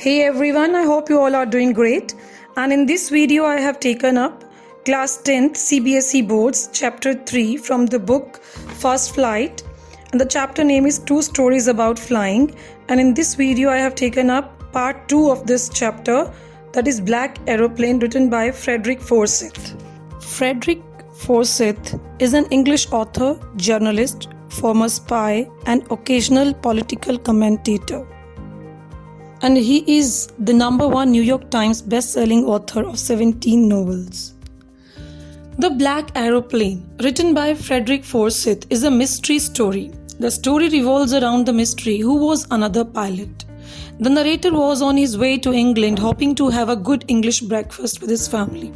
Hey everyone, I hope you all are doing great. And in this video, I have taken up Class 10th CBSE Boards Chapter 3 from the book First Flight. And the chapter name is Two Stories About Flying. And in this video, I have taken up Part 2 of this chapter, that is Black Aeroplane, written by Frederick Forsyth. Frederick Forsyth is an English author, journalist, former spy, and occasional political commentator. And he is the #1 New York Times best-selling author of 17 novels. The Black Aeroplane, written by Frederick Forsyth, is a mystery story. The story revolves around the mystery who was another pilot. The narrator was on his way to England hoping to have a good English breakfast with his family.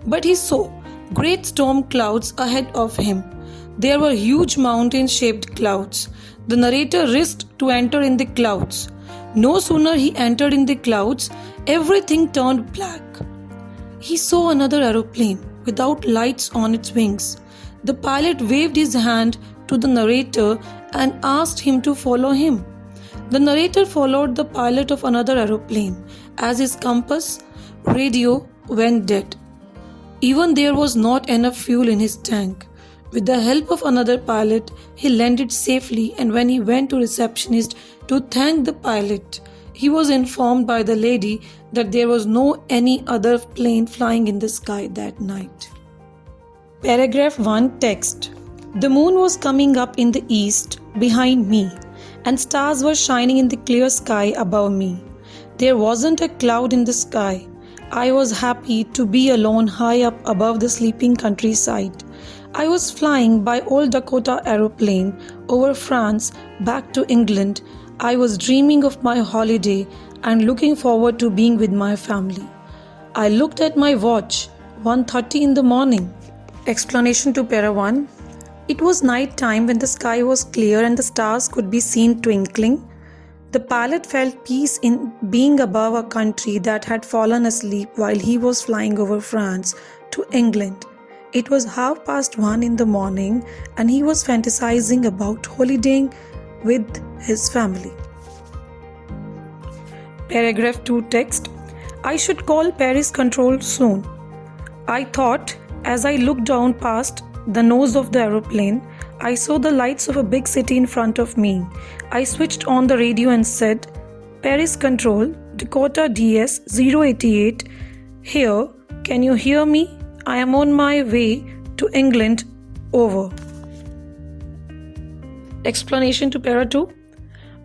But he saw great storm clouds ahead of him. There were huge mountain-shaped clouds. The narrator risked to enter in the clouds. No sooner he entered in the clouds, everything turned black. He saw another aeroplane without lights on its wings. The pilot waved his hand to the narrator and asked him to follow him. The narrator followed the pilot of another aeroplane as his compass radio went dead. Even there was not enough fuel in his tank. With the help of another pilot, he landed safely, and when he went to receptionist to thank the pilot, he was informed by the lady that there was no any other plane flying in the sky that night. Paragraph 1 text. The moon was coming up in the east behind me, and stars were shining in the clear sky above me. There wasn't a cloud in the sky. I was happy to be alone high up above the sleeping countryside. I was flying by Old Dakota aeroplane over France back to England. I was dreaming of my holiday and looking forward to being with my family. I looked at my watch, 1:30 in the morning. Explanation to Para 1. It was night time when the sky was clear and the stars could be seen twinkling. The pilot felt peace in being above a country that had fallen asleep while he was flying over France to England. It was 1:30 in the morning and he was fantasizing about holidaying with his family. Paragraph 2 text. I should call Paris Control soon. I thought as I looked down past the nose of the aeroplane. I saw the lights of a big city in front of me. I switched on the radio and said, Paris Control, Dakota DS 088, here, can you hear me? I am on my way to England, over. Explanation to Para 2.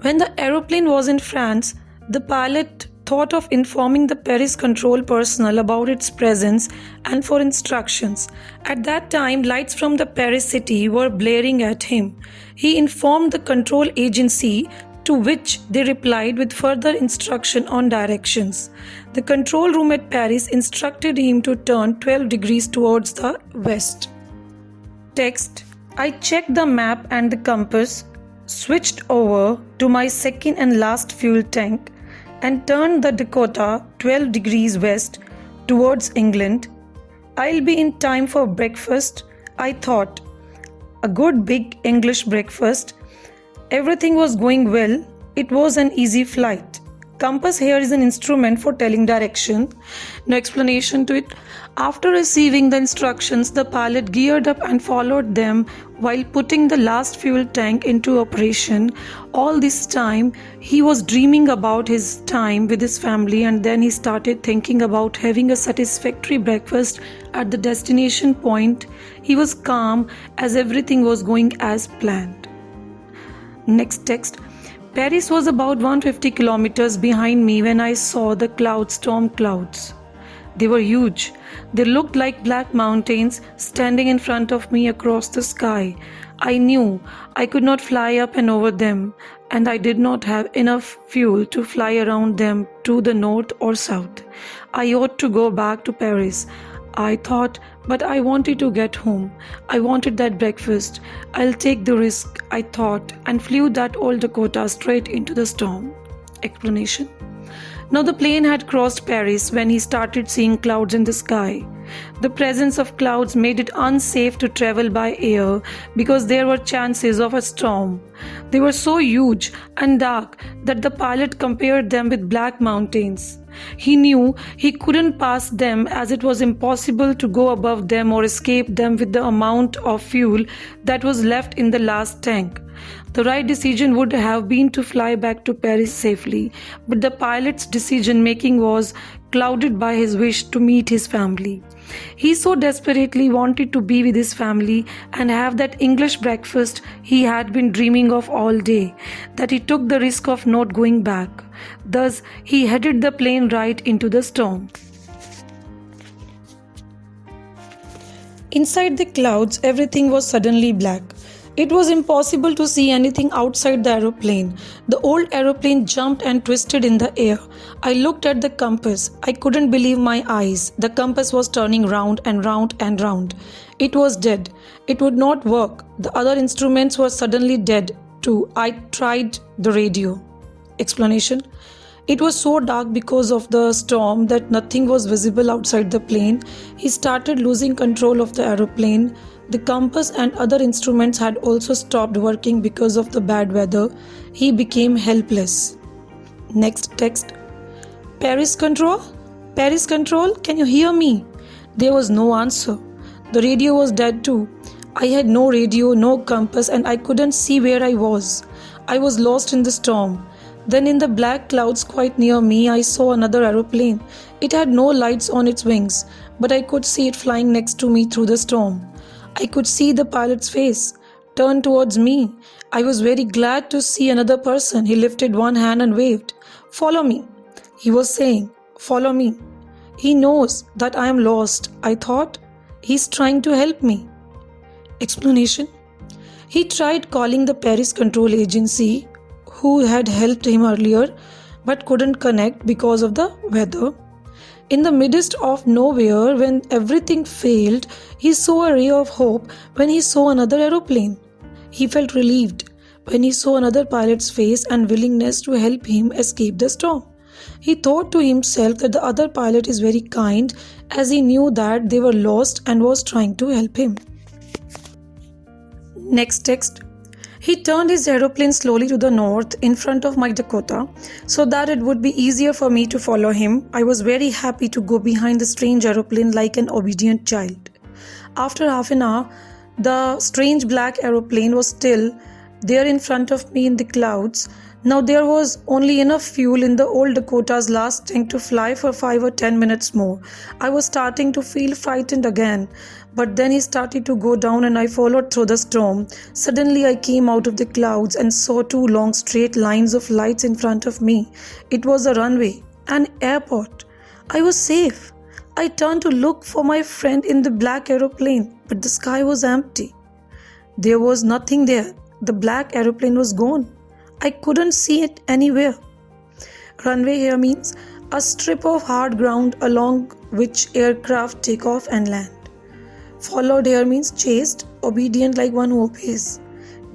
When the aeroplane was in France, the pilot thought of informing the Paris control personnel about its presence and for instructions. At that time, lights from the Paris city were blaring at him. He informed the control agency, to which they replied with further instruction on directions. The control room at Paris instructed him to turn 12 degrees towards the west. Text. I checked the map and the compass, switched over to my second and last fuel tank, and turned the Dakota 12 degrees west towards England. I'll be in time for breakfast, I thought. A good big English breakfast. Everything was going well. It was an easy flight. Compass here is an instrument for telling direction. No explanation to it. After receiving the instructions, the pilot geared up and followed them while putting the last fuel tank into operation. All this time, he was dreaming about his time with his family, and then he started thinking about having a satisfactory breakfast at the destination point. He was calm as everything was going as planned. Next text. Paris was about 150 kilometers behind me when I saw the storm clouds. They were huge. They looked like black mountains standing in front of me across the sky. I knew I could not fly up and over them, and I did not have enough fuel to fly around them to the north or south. I ought to go back to Paris, I thought, but I wanted to get home. I wanted that breakfast. I'll take the risk, I thought, and flew that Old Dakota straight into the storm. Explanation. Now the plane had crossed Paris when he started seeing clouds in the sky. The presence of clouds made it unsafe to travel by air because there were chances of a storm. They were so huge and dark that the pilot compared them with black mountains. He knew he couldn't pass them as it was impossible to go above them or escape them with the amount of fuel that was left in the last tank. The right decision would have been to fly back to Paris safely, but the pilot's decision making was clouded by his wish to meet his family. He so desperately wanted to be with his family and have that English breakfast he had been dreaming of all day that he took the risk of not going back. Thus, he headed the plane right into the storm. Inside the clouds, everything was suddenly black. It was impossible to see anything outside the aeroplane. The old aeroplane jumped and twisted in the air. I looked at the compass. I couldn't believe my eyes. The compass was turning round and round and round. It was dead. It would not work. The other instruments were suddenly dead too. I tried the radio. Explanation. It was so dark because of the storm that nothing was visible outside the plane. He started losing control of the aeroplane. The compass and other instruments had also stopped working because of the bad weather. He became helpless. Next text. Paris control? Paris control? Can you hear me? There was no answer. The radio was dead too. I had no radio, no compass, and I couldn't see where I was. I was lost in the storm. Then in the black clouds quite near me, I saw another aeroplane. It had no lights on its wings, but I could see it flying next to me through the storm. I could see the pilot's face turn towards me. I was very glad to see another person. He lifted one hand and waved. "Follow me," he was saying. "Follow me." He knows that I am lost. I thought he's trying to help me. Explanation. He tried calling the Paris Control Agency, who had helped him earlier, but couldn't connect because of the weather. In the midst of nowhere, when everything failed, he saw a ray of hope when he saw another aeroplane. He felt relieved when he saw another pilot's face and willingness to help him escape the storm. He thought to himself that the other pilot is very kind, as he knew that they were lost and was trying to help him. Next text. He turned his aeroplane slowly to the north in front of my Dakota so that it would be easier for me to follow him. I was very happy to go behind the strange aeroplane like an obedient child. After half an hour, the strange black aeroplane was still there in front of me in the clouds. Now there was only enough fuel in the old Dakota's last tank to fly for 5 or 10 minutes more. I was starting to feel frightened again, but then he started to go down and I followed through the storm. Suddenly I came out of the clouds and saw 2 long straight lines of lights in front of me. It was a runway, an airport. I was safe. I turned to look for my friend in the black aeroplane, but the sky was empty. There was nothing there. The black aeroplane was gone. I couldn't see it anywhere. Runway here means a strip of hard ground along which aircraft take off and land. Followed here means chased, obedient like one who obeys.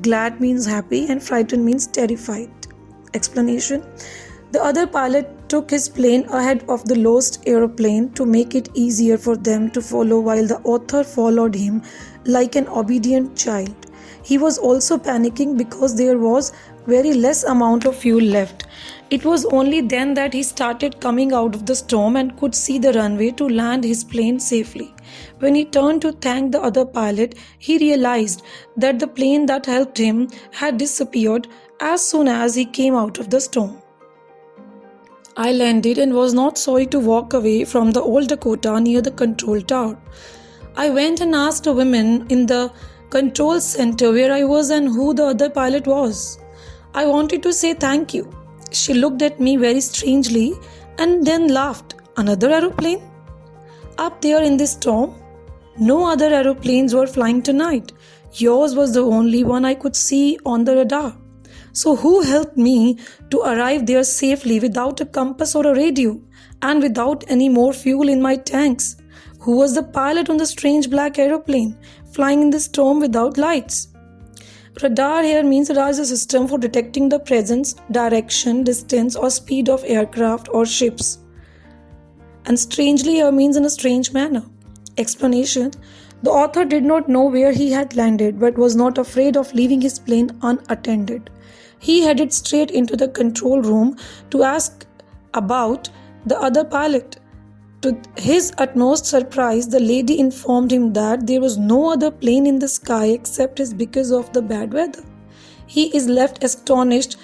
Glad means happy and frightened means terrified. Explanation. The other pilot took his plane ahead of the lost aeroplane to make it easier for them to follow while the author followed him like an obedient child. He was also panicking because there was very less amount of fuel left. It was only then that he started coming out of the storm and could see the runway to land his plane safely. When he turned to thank the other pilot, he realized that the plane that helped him had disappeared as soon as he came out of the storm. I landed and was not sorry to walk away from the old Dakota near the control tower. I went and asked a woman in the control center where I was and who the other pilot was. I wanted to say thank you. She looked at me very strangely and then laughed. Another aeroplane? Up there in this storm? No other aeroplanes were flying tonight. Yours was the only one I could see on the radar. So who helped me to arrive there safely without a compass or a radio and without any more fuel in my tanks? Who was the pilot on the strange black aeroplane flying in the storm without lights? Radar here means radar is a system for detecting the presence, direction, distance, or speed of aircraft or ships. And strangely here means in a strange manner. Explanation: the author did not know where he had landed but was not afraid of leaving his plane unattended. He headed straight into the control room to ask about the other pilot. To his utmost surprise, the lady informed him that there was no other plane in the sky except his because of the bad weather. He is left astonished,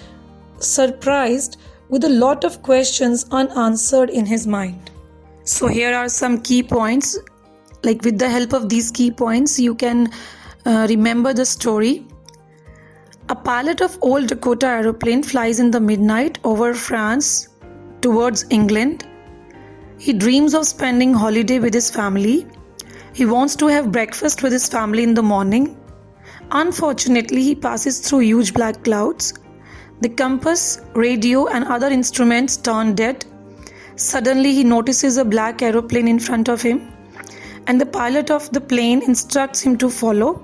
surprised, with a lot of questions unanswered in his mind. So here are some key points. Like with the help of these key points, you can remember the story. A pilot of old Dakota aeroplane flies in the midnight over France towards England. He dreams of spending holiday with his family. He wants to have breakfast with his family in the morning. Unfortunately, he passes through huge black clouds. The compass, radio, and other instruments turn dead. Suddenly, he notices a black aeroplane in front of him, and the pilot of the plane instructs him to follow.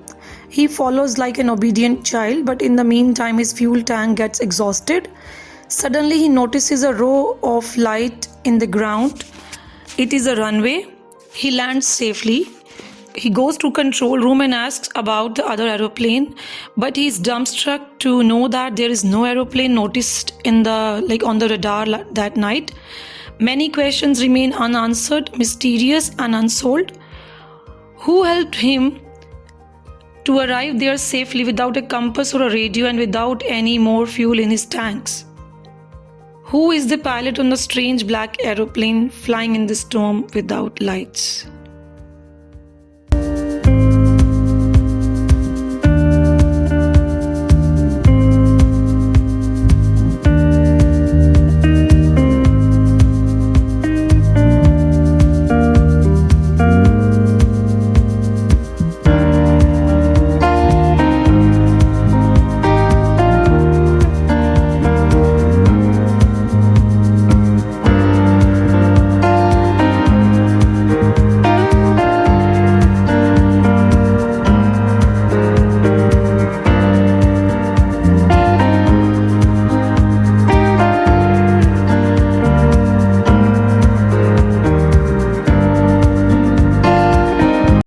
He follows like an obedient child, but in the meantime, his fuel tank gets exhausted. Suddenly, he notices a row of light in the ground. It is a runway. He lands safely. He goes to control room and asks about the other aeroplane, but he is dumbstruck to know that there is no aeroplane noticed on the radar that night. Many questions remain unanswered, mysterious and unsolved. Who helped him to arrive there safely without a compass or a radio and without any more fuel in his tanks? Who is the pilot on the strange black aeroplane flying in the storm without lights?